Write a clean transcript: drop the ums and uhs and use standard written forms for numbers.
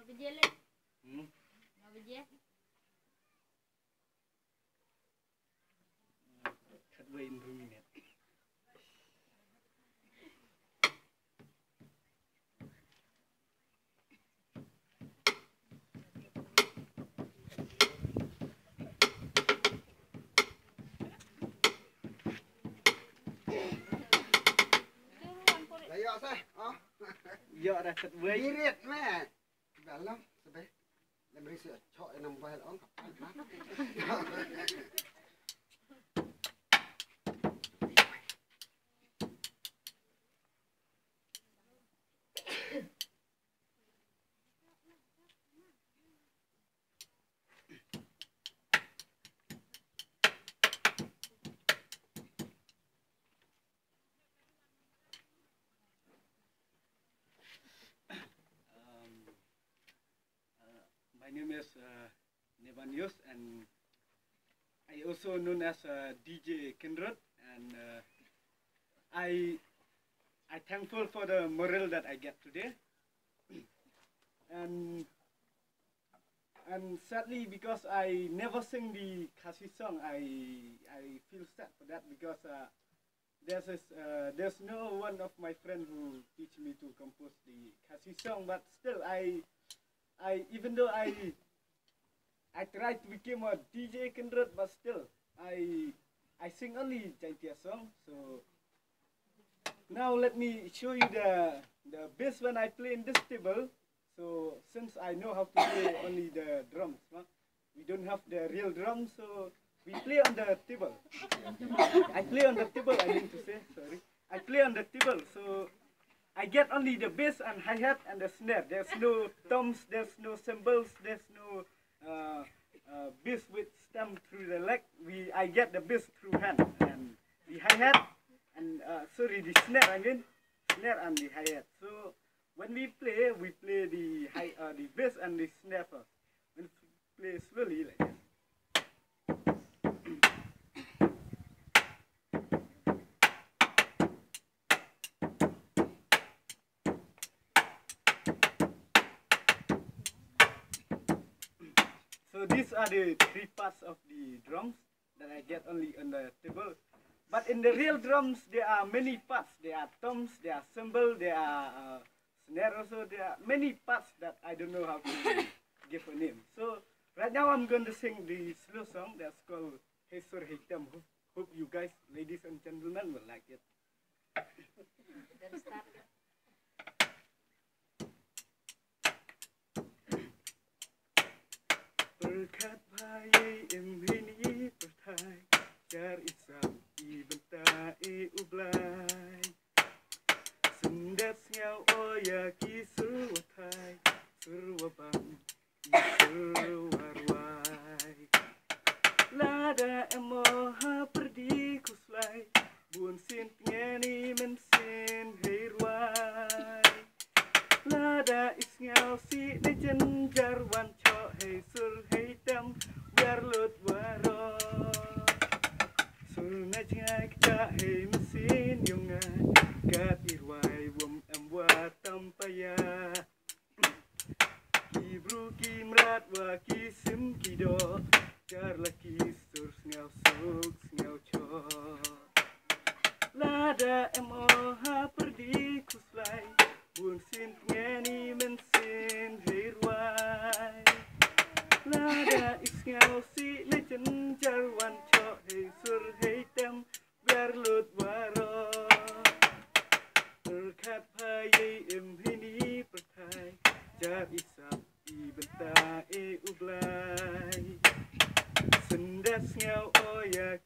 biji le. Biji. Cut way in ruminate. Layak sah. Ya dah cut way. Irit meh. Dalam sebeh. Dah berisi cok yang nampak on. My name is Nevanius, and I also known as DJ Kindred, and I thankful for the moral that I get today, and sadly because I never sing the Kasi song, I feel sad for that because there's no one of my friend who teach me to compose the Kasi song, but still even though I tried to become a DJ Kindred, but still I sing only Jaintia song. So now let me show you the bass when I play in this table. So since I know how to play only the drums, we don't have the real drums, so we play on the table. I play on the table. I mean to say, sorry, I play on the table. So I get only the bass and hi-hat and the snare. There's no toms, there's no cymbals, there's no bass with stem through the leg. I get the bass through hand and the hi-hat and the snare. I mean snare and the hi-hat. So when we play the bass and the snare first. When we play slowly like this. So these are the three parts of the drums that I get only on the table. But in the real drums, there are many parts. There are toms, there are cymbal, there are snare also. There are many parts that I don't know how to give a name. So right now I'm going to sing the slow song that's called Hey Sur Hitam. Hope you guys, ladies and gentlemen, will like it. Berkat bayi ini pertai, jar isam ibentai ublai. Sendat ngau oya kisuwatai, surwabang isuwarwai. Lada emoha perdi kuslai, bun sin ngeni mensin heirwai. Lada isngau si nejen jarwan cho hey sur hey tam biar lut waro. Sur najngai kta hey mesin yungai kat irwai wum amwa tampaya. Kibru kimrat wa kisim kido jar laki sur ngau suk ngau cho. Lada emoha perdi kuslai, bun sin ngeni mensin hirwai. Lada isngau si nejen jarwan cho hey sur hey tam biar lut waro. Berkat bayi ini pertai, jar isap ibentai ublai. Sendas ngau oya